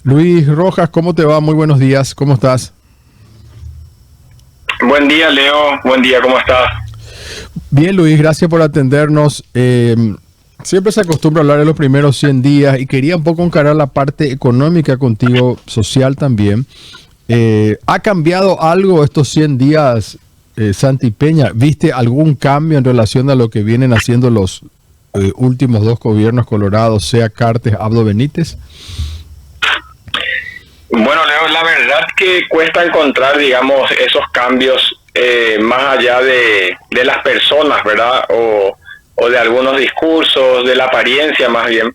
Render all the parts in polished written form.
Luis Rojas, ¿cómo te va? Muy buenos días, ¿cómo estás? Buen día, Leo. Buen día, ¿cómo estás? Bien, Luis, gracias por atendernos. Siempre se acostumbra a hablar de los primeros 100 días y quería un poco encarar la parte económica contigo, social también. ¿Ha cambiado algo estos 100 días, Santi Peña? ¿Viste algún cambio en relación a lo que vienen haciendo los últimos dos gobiernos colorados, sea Cartes, Abdo Benítez? Bueno, Leo, la verdad que cuesta encontrar, digamos, esos cambios más allá de las personas, ¿verdad? O de algunos discursos, de la apariencia más bien.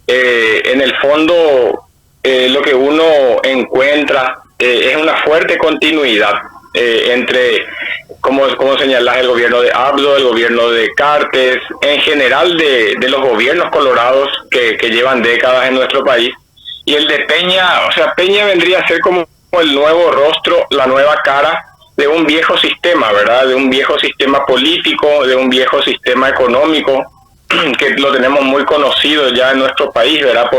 En el fondo, lo que uno encuentra es una fuerte continuidad entre, como señalás, el gobierno de Abdo, el gobierno de Cartes, en general de los gobiernos colorados que llevan décadas en nuestro país. Y el de Peña, o sea, Peña vendría a ser como el nuevo rostro, la nueva cara de un viejo sistema, ¿verdad? De un viejo sistema político, de un viejo sistema económico, que lo tenemos muy conocido ya en nuestro país, ¿verdad?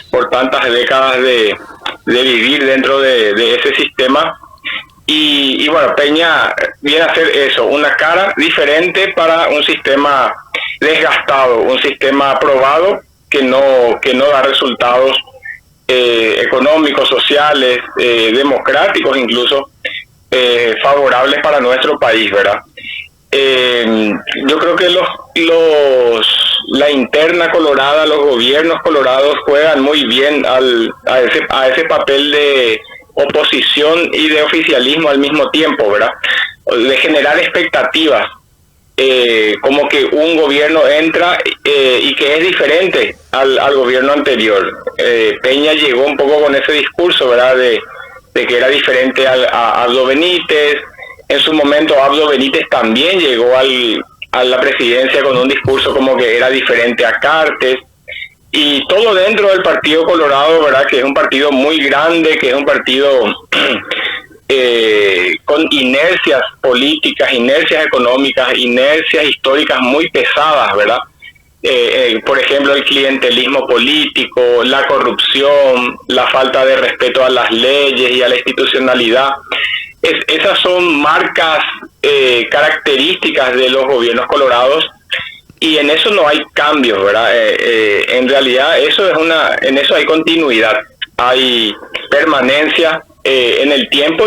Por tantas décadas de vivir dentro de ese sistema. Y bueno, Peña viene a ser eso, una cara diferente para un sistema desgastado, un sistema probado que no da resultados económicos, sociales, democráticos incluso, favorables para nuestro país, ¿verdad? Yo creo que la interna colorada, los gobiernos colorados juegan muy bien a ese papel de oposición y de oficialismo al mismo tiempo, ¿verdad? De generar expectativas, como que un gobierno entra y que es diferente al gobierno anterior. Peña llegó un poco con ese discurso, ¿verdad? De que era diferente a Abdo Benítez. En su momento Abdo Benítez también llegó a la presidencia con un discurso como que era diferente a Cartes. Y todo dentro del Partido Colorado, ¿verdad? Que es un partido muy grande, que es un partido con inercias políticas, inercias económicas, inercias históricas muy pesadas, ¿verdad? Por ejemplo, el clientelismo político, la corrupción, la falta de respeto a las leyes y a la institucionalidad. Esas son marcas características de los gobiernos colorados, y en eso no hay cambios, ¿verdad? En realidad en eso hay continuidad, hay permanencia en el tiempo,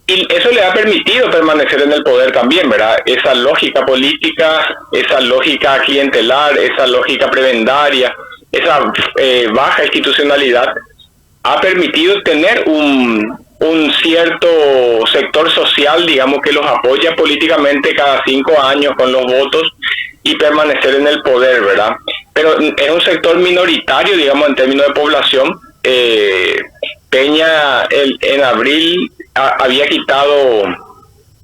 y eso le ha permitido permanecer en el poder también, ¿verdad? Esa lógica política, esa lógica clientelar, esa lógica prebendaria, esa baja institucionalidad ha permitido tener un cierto sector social, digamos, que los apoya políticamente cada 5 años con los votos y permanecer en el poder, ¿verdad? Pero es un sector minoritario, digamos, en términos de población. Peña en abril había quitado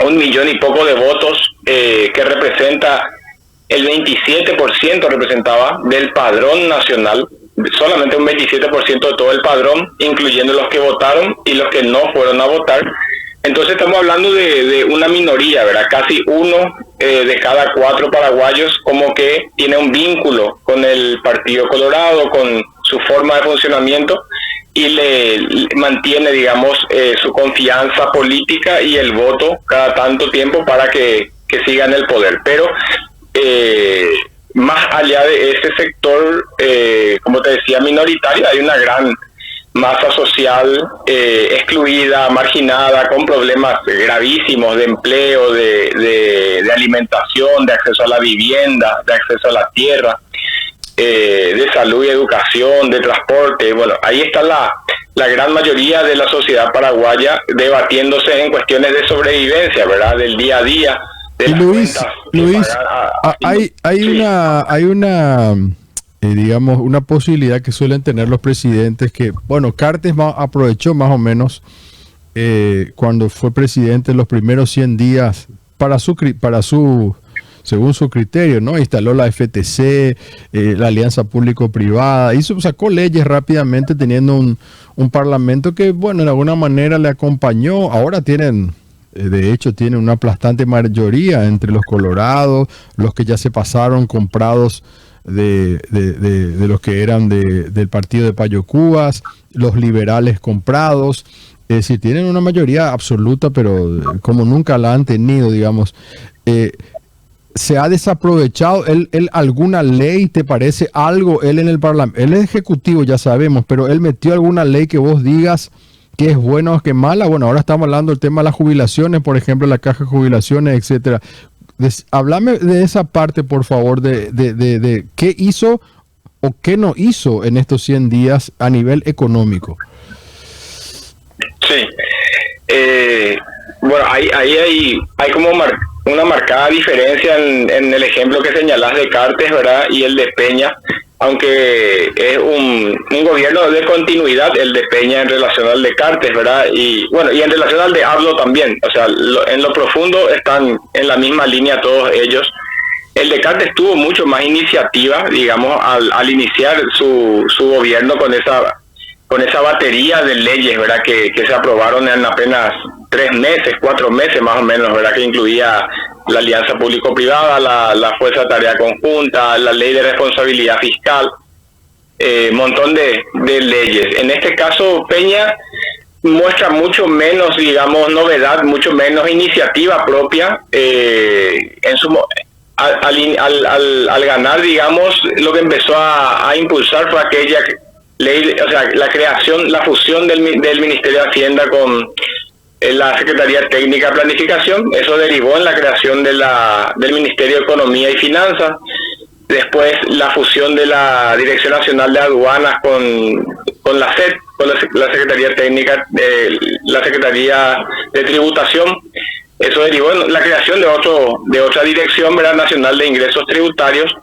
1 millón y poco de votos, que representa el 27%, representaba del padrón nacional, solamente un 27% de todo el padrón, incluyendo los que votaron y los que no fueron a votar. Entonces estamos hablando de una minoría, ¿verdad? Casi uno de cada 4 paraguayos como que tiene un vínculo con el Partido Colorado, con su forma de funcionamiento, y le mantiene, digamos, su confianza política y el voto cada tanto tiempo para que siga en el poder. Pero más allá de ese sector, como te decía, minoritario, hay una gran masa social excluida, marginada, con problemas gravísimos de empleo, de alimentación, de acceso a la vivienda, de acceso a la tierra, de salud y educación, de transporte. Bueno, ahí está la gran mayoría de la sociedad paraguaya debatiéndose en cuestiones de sobrevivencia, ¿verdad? Del día a día. Y Luis, hay una digamos, una posibilidad que suelen tener los presidentes que, bueno, Cartes aprovechó más o menos cuando fue presidente los primeros 100 días según su criterio, ¿no? Instaló la FTC, la alianza público-privada, sacó leyes rápidamente teniendo un parlamento que, bueno, de alguna manera le acompañó. Ahora de hecho, tienen una aplastante mayoría entre los colorados, los que ya se pasaron comprados de los que eran del partido de Payo Cubas, los liberales comprados. Es decir, tienen una mayoría absoluta, pero como nunca la han tenido, digamos. ¿Se ha desaprovechado él alguna ley? ¿Te parece algo él en el Parlamento? Él es ejecutivo, ya sabemos, pero él metió alguna ley que vos digas que es buena o que es mala. Bueno, ahora estamos hablando del tema de las jubilaciones, por ejemplo, la caja de jubilaciones, etcétera. Háblame de esa parte, por favor, de qué hizo o qué no hizo en estos 100 días a nivel económico. Sí. Bueno, ahí hay como una marcada diferencia en el ejemplo que señalás de Cartes, ¿verdad? Y el de Peña, aunque es un gobierno de continuidad el de Peña en relación al de Cartes, ¿verdad? Y bueno, y en relación al de AMLO también, o sea, en lo profundo están en la misma línea todos ellos. El de Cartes tuvo mucho más iniciativa, digamos, al iniciar su gobierno con esa batería de leyes, ¿verdad? Que se aprobaron en apenas 4 meses más o menos, ¿verdad? Que incluía la alianza público-privada, la fuerza de tarea conjunta, la ley de responsabilidad fiscal, montón de leyes. En este caso, Peña muestra mucho menos, digamos, novedad, mucho menos iniciativa propia. Al ganar, digamos, lo que empezó a impulsar fue aquella ley, o sea, la fusión del Ministerio de Hacienda con la Secretaría Técnica de Planificación. Eso derivó en la creación del Ministerio de Economía y Finanzas. Después la fusión de la Dirección Nacional de Aduanas con la SET, con la Secretaría Técnica, la Secretaría de Tributación. Eso derivó en la creación de otra dirección, ¿verdad?, nacional de ingresos tributarios,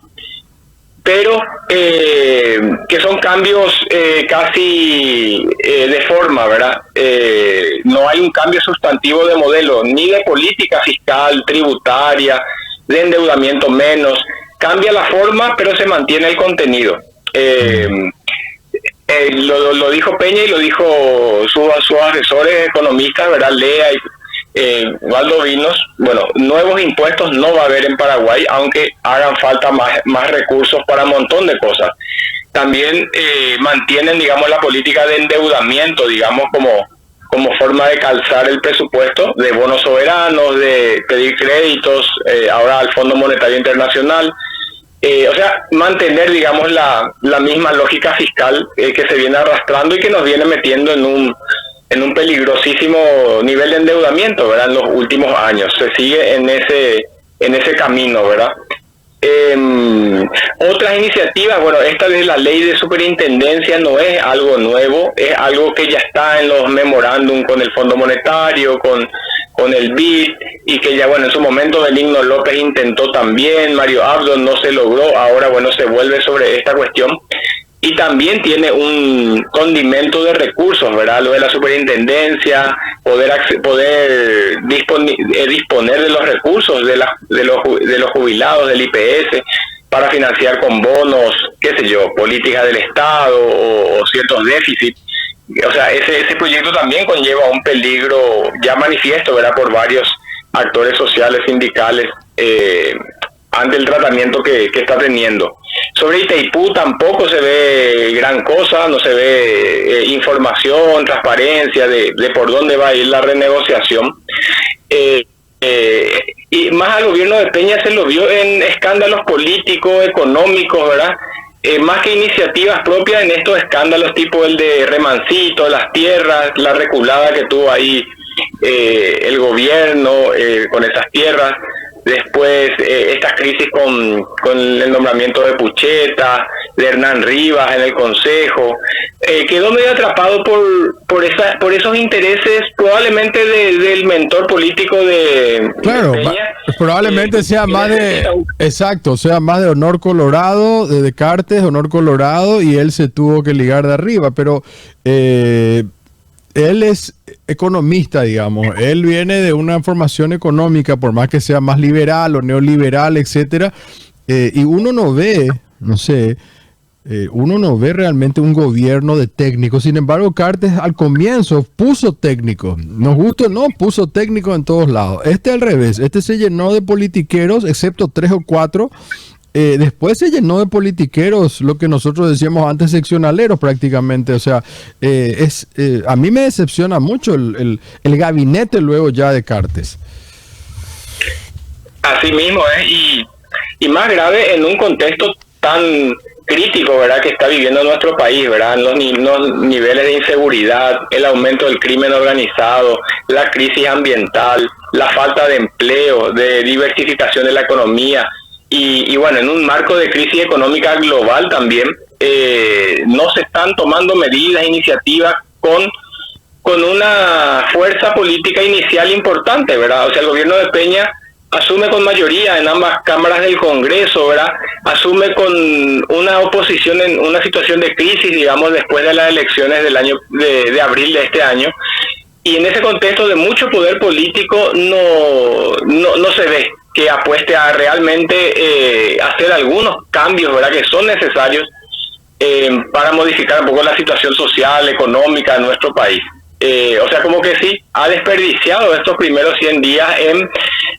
pero que son cambios casi de forma, ¿verdad? No hay un cambio sustantivo de modelo, ni de política fiscal, tributaria, de endeudamiento menos. Cambia la forma, pero se mantiene el contenido. Lo dijo Peña y lo dijo sus asesores economistas, ¿verdad? Lea y Waldo Vinos. Bueno, nuevos impuestos no va a haber en Paraguay, aunque hagan falta más recursos para un montón de cosas. También mantienen, digamos, la política de endeudamiento, digamos, como forma de calzar el presupuesto, de bonos soberanos, de pedir créditos, ahora al Fondo Monetario Internacional. O sea, mantener, digamos, la misma lógica fiscal que se viene arrastrando y que nos viene metiendo en un peligrosísimo nivel de endeudamiento, ¿verdad? En los últimos años se sigue en ese camino, ¿verdad? Otras iniciativas, bueno, esta de la ley de superintendencia no es algo nuevo, es algo que ya está en los memorándum con el Fondo Monetario, con el BID, y que ya, bueno, en su momento Benigno López intentó también, Mario Abdo no se logró, ahora, bueno, se vuelve sobre esta cuestión. Y también tiene un condimento de recursos, ¿verdad? Lo de la superintendencia, poder disponer de los recursos de los jubilados del IPS para financiar con bonos, qué sé yo, políticas del Estado o ciertos déficits. O sea, ese proyecto también conlleva un peligro ya manifiesto, ¿verdad?, por varios actores sociales, sindicales, ante el tratamiento que está teniendo. Sobre Itaipú tampoco se ve gran cosa, no se ve información, transparencia de por dónde va a ir la renegociación. Y más al gobierno de Peña se lo vio en escándalos políticos, económicos, ¿verdad? Más que iniciativas propias en estos escándalos tipo el de Remancito, las tierras, la reculada que tuvo ahí el gobierno con esas tierras. Después estas crisis con el nombramiento de Pucheta, de Hernán Rivas en el Consejo, quedó medio atrapado por esos intereses probablemente del mentor político de Peña. Probablemente sea más sea más de honor colorado, de Descartes, honor colorado, y él se tuvo que ligar de arriba, pero él es economista, digamos. Él viene de una formación económica, por más que sea más liberal o neoliberal, etcétera. Y uno no ve, uno no ve realmente un gobierno de técnicos. Sin embargo, Cartes al comienzo puso técnicos. Nos gustó, no, puso técnicos en todos lados. Al revés. Se llenó de politiqueros, excepto 3 o 4. después se llenó de politiqueros, lo que nosotros decíamos antes, seccionaleros prácticamente. O sea, a mí me decepciona mucho el gabinete luego ya de Cartes. Así mismo es, y más grave en un contexto tan crítico, ¿verdad?, que está viviendo nuestro país, ¿verdad?, los niveles de inseguridad, el aumento del crimen organizado, la crisis ambiental, la falta de empleo, de diversificación de la economía, y bueno, en un marco de crisis económica global también, no se están tomando medidas, iniciativas con una fuerza política inicial importante, ¿verdad? O sea, el gobierno de Peña asume con mayoría en ambas cámaras del Congreso, ¿verdad? Asume con una oposición en una situación de crisis, digamos, después de las elecciones del año de abril de este año. Y en ese contexto de mucho poder político no se ve que apueste a realmente hacer algunos cambios, ¿verdad?, que son necesarios para modificar un poco la situación social, económica de nuestro país. O sea, como que sí, ha desperdiciado estos primeros 100 días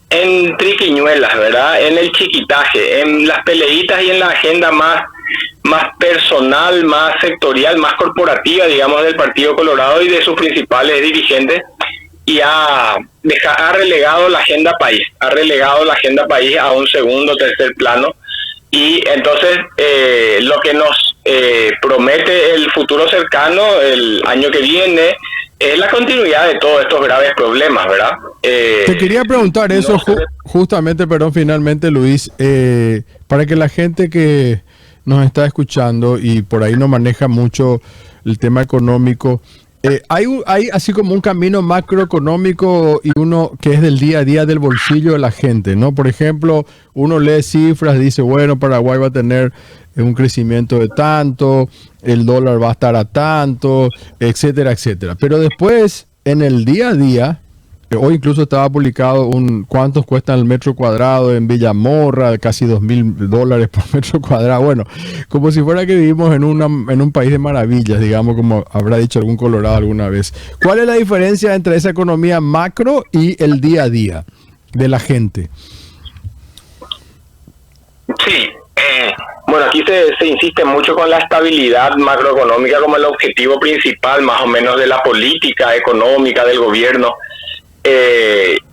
en triquiñuelas, ¿verdad?, en el chiquitaje, en las peleitas y en la agenda más personal, más sectorial, más corporativa, digamos, del Partido Colorado y de sus principales dirigentes, y ha relegado la agenda país, a un segundo, tercer plano. Y entonces lo que nos promete el futuro cercano, el año que viene, es la continuidad de todos estos graves problemas, ¿verdad? Te quería preguntar eso justamente, perdón, finalmente, Luis, para que la gente que nos está escuchando y por ahí no maneja mucho el tema económico, hay así como un camino macroeconómico y uno que es del día a día del bolsillo de la gente, ¿no? Por ejemplo, uno lee cifras, dice, bueno, Paraguay va a tener un crecimiento de tanto, el dólar va a estar a tanto, etcétera, etcétera. Pero después, en el día a día, hoy incluso estaba publicado cuántos cuesta el metro cuadrado en Villamorra, casi $2,000 por metro cuadrado. Bueno, como si fuera que vivimos en un país de maravillas, digamos, como habrá dicho algún colorado alguna vez. ¿Cuál es la diferencia entre esa economía macro y el día a día de la gente? Sí, bueno, aquí se insiste mucho con la estabilidad macroeconómica como el objetivo principal, más o menos, de la política económica del gobierno.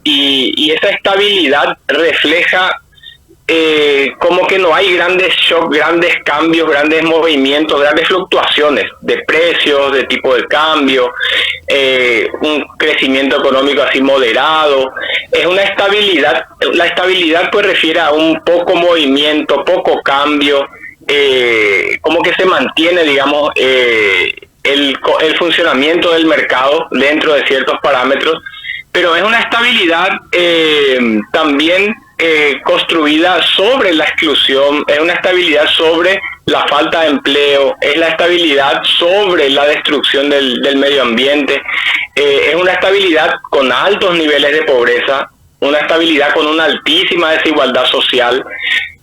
Y esa estabilidad refleja como que no hay grandes shocks, grandes cambios, grandes movimientos, grandes fluctuaciones de precios, de tipo de cambio, un crecimiento económico así moderado. Es una estabilidad, la estabilidad pues refiere a un poco movimiento, poco cambio, como que se mantiene, digamos, el funcionamiento del mercado dentro de ciertos parámetros, pero es una estabilidad también construida sobre la exclusión, es una estabilidad sobre la falta de empleo, es la estabilidad sobre la destrucción del medio ambiente, es una estabilidad con altos niveles de pobreza, una estabilidad con una altísima desigualdad social.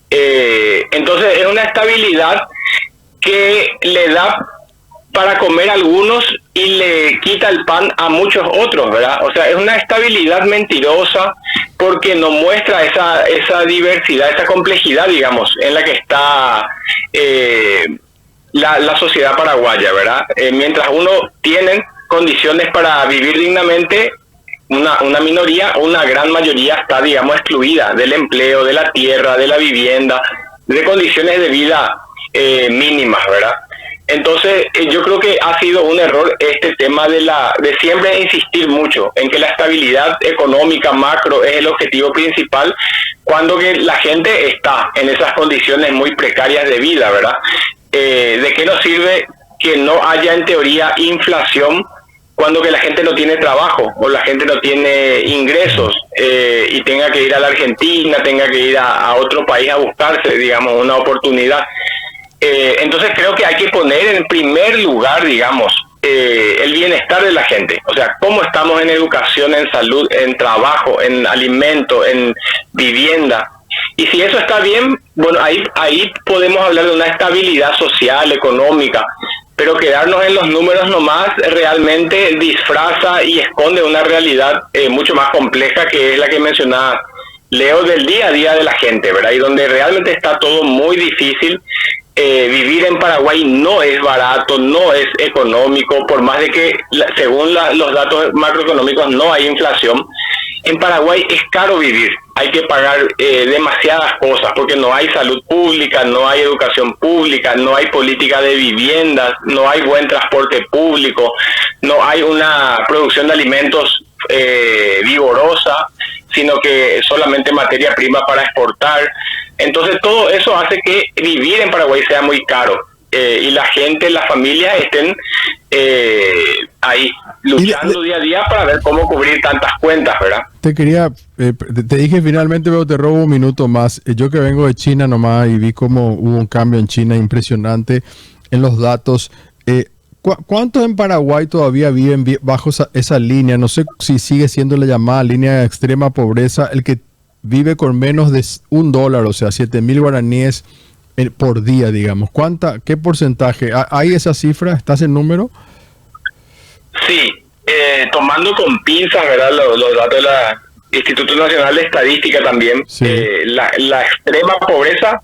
Entonces es una estabilidad que le da para comer a algunos y le quita el pan a muchos otros, ¿verdad? O sea, es una estabilidad mentirosa porque no muestra esa diversidad, esa complejidad, digamos, en la que está la sociedad paraguaya, ¿verdad? Mientras uno tiene condiciones para vivir dignamente, una minoría o una gran mayoría está, digamos, excluida del empleo, de la tierra, de la vivienda, de condiciones de vida mínimas, ¿verdad? Entonces, yo creo que ha sido un error este tema de siempre insistir mucho en que la estabilidad económica macro es el objetivo principal, cuando que la gente está en esas condiciones muy precarias de vida, ¿verdad? ¿De qué nos sirve que no haya en teoría inflación cuando que la gente no tiene trabajo o la gente no tiene ingresos y tenga que ir a la Argentina, tenga que ir a otro país a buscarse, digamos, una oportunidad? Entonces creo que hay que poner en primer lugar, digamos, el bienestar de la gente. O sea, cómo estamos en educación, en salud, en trabajo, en alimento, en vivienda. Y si eso está bien, bueno, ahí podemos hablar de una estabilidad social, económica, pero quedarnos en los números nomás realmente disfraza y esconde una realidad mucho más compleja, que es la que mencionaba leo del día a día de la gente, ¿verdad? Y donde realmente está todo muy difícil. Vivir en Paraguay no es barato, no es económico, por más de que según los datos macroeconómicos no hay inflación. En Paraguay es caro vivir, hay que pagar demasiadas cosas porque no hay salud pública, no hay educación pública, no hay política de viviendas, no hay buen transporte público, no hay una producción de alimentos vigorosa, sino que solamente materia prima para exportar. Entonces todo eso hace que vivir en Paraguay sea muy caro y la gente, las familias estén ahí luchando día a día para ver cómo cubrir tantas cuentas, ¿verdad? Te dije finalmente, pero te robo un minuto más. Yo que vengo de China nomás y vi cómo hubo un cambio en China impresionante en los datos. ¿Cuántos en Paraguay todavía viven bajo esa línea? No sé si sigue siendo la llamada línea de extrema pobreza, el que vive con menos de $1, o sea, 7.000 guaraníes por día, digamos. ¿Qué porcentaje? ¿Hay esa cifra? ¿Estás en número? Sí, tomando con pinzas, ¿verdad? Los datos de la Instituto Nacional de Estadística también, sí. La extrema pobreza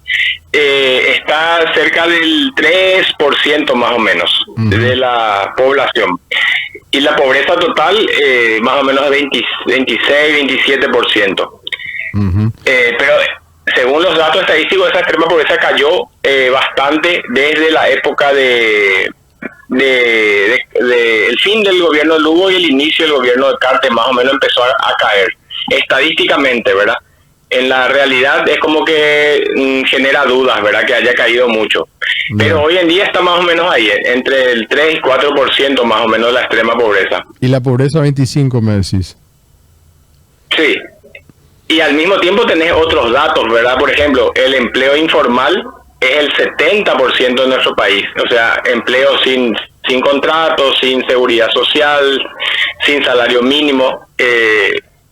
está cerca del 3% más o menos de la población. Y la pobreza total más o menos 26-27%. Pero según los datos estadísticos, esa extrema pobreza cayó bastante desde la época de el fin del gobierno de Lugo y el inicio del gobierno de Cartes, más o menos empezó a caer estadísticamente, ¿verdad? En la realidad es como que genera dudas, ¿verdad? Que haya caído mucho. Pero hoy en día está más o menos ahí, entre el 3 y 4% más o menos la extrema pobreza. ¿Y la pobreza 25 me decís? Sí. Y al mismo tiempo tenés otros datos, ¿verdad? Por ejemplo, el empleo informal es el 70% de nuestro país. O sea, empleo sin contrato, sin seguridad social, sin salario mínimo.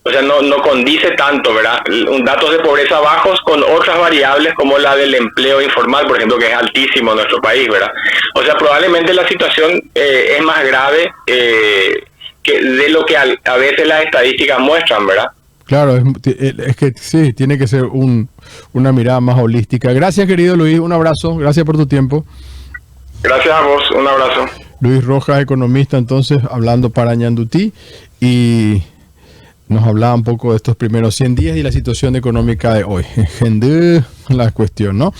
O sea, no condice tanto, ¿verdad? Datos de pobreza bajos con otras variables como la del empleo informal, por ejemplo, que es altísimo en nuestro país, ¿verdad? O sea, probablemente la situación es más grave que de lo que a veces las estadísticas muestran, ¿verdad? Claro, es que sí, tiene que ser una mirada más holística. Gracias, querido Luis, un abrazo, gracias por tu tiempo. Gracias a vos, un abrazo. Luis Rojas, economista, entonces, hablando para Ñandutí, y nos hablaba un poco de estos primeros 100 días y la situación económica de hoy. La cuestión, ¿no?